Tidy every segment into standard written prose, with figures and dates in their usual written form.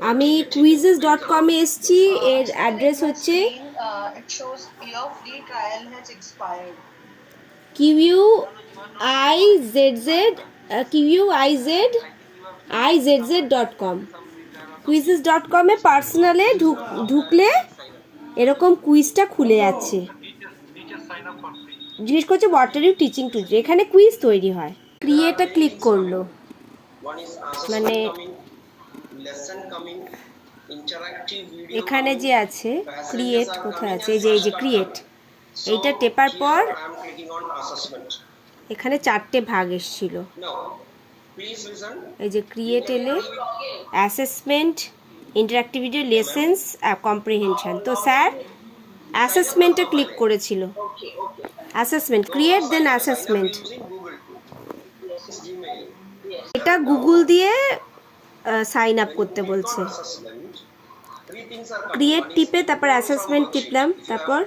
আমি quizzes.com এ এসেছি। এর অ্যাড্রেস হচ্ছে quizizz.com। quizzes.com এ পার্সোনালে ঢুকলে এরকম কুইজটা খুলে যাচ্ছে, জিজ্ঞেস করছে what are you teaching to. এখানে কুইজ তৈরি হয়। ক্রিয়েটে ক্লিক করলো, মানে এখানে যে আছে ক্রিয়েট, কোথায় আছে, এই যে ক্রিয়েট, এইটা টেপার পর এখানে 4টে ভাগ এসেছিল। এই যে ক্রিয়েট এলে অ্যাসেসমেন্ট, ইন্টারঅ্যাক্টিভিটি, লেসেন্স, কম্প্রিহেনশন। তো স্যার অ্যাসেসমেন্টে ক্লিক করেছিল। অ্যাসেসমেন্ট, ক্রিয়েট দেন অ্যাসেসমেন্ট। এটা গুগল দিয়ে সাইন আপ করতে বলছে। ক্রিয়েট টিপে তারপর অ্যাসেসমেন্ট টিপলাম, তারপর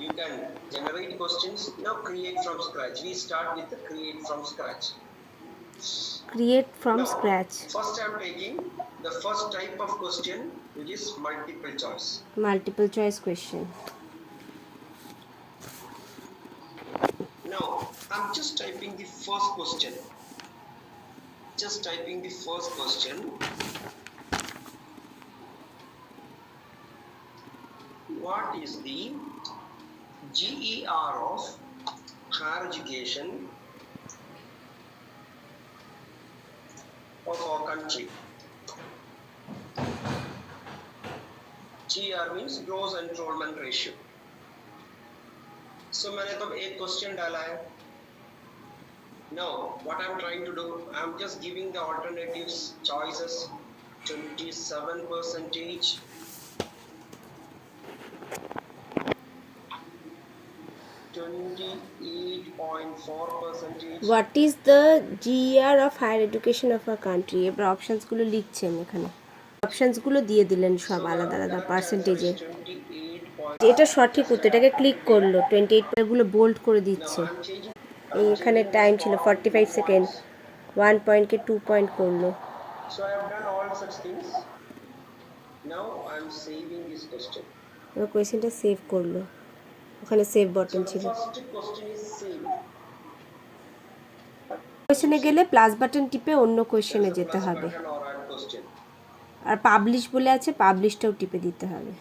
you can generate questions. Now create from scratch. We start with the create from scratch. Create from scratch. First I am taking the first type of question, which is multiple choice. Multiple choice question. Now I'm just typing the first question. What is the GER of higher education of our country? GER means gross enrollment ratio. So मैंने तो एक question डाला है. Now what I'm trying to do, I'm just giving the alternatives choices. 27%, 28.4%. What is the GER of higher education of our country? এবার অপশনসগুলো লিখছেন, এখানে অপশনসগুলো দিয়ে দিলেন সব আলাদা আলাদা পার্সেন্টেজে। এটা সঠিক উত্তর, এটাকে ক্লিক করলো। 28 গুলো বোল্ড করে দিচ্ছে। এই এখানে টাইম ছিল 45 সেকেন্ড, 1 পয়েন্টকে 2 পয়েন্ট করলো। So I have done all such things. Now I am saving this question. এবার কোয়েশ্চেনটা সেভ করলো, ওখানে সেভ বাটন ছিল। কোয়েশ্চেনে গেলে প্লাস বাটন টিপে অন্য কোয়েশ্চেনে যেতে হবে, আর পাবলিশ বলে আছে, পাবলিশটাও টিপে দিতে হবে।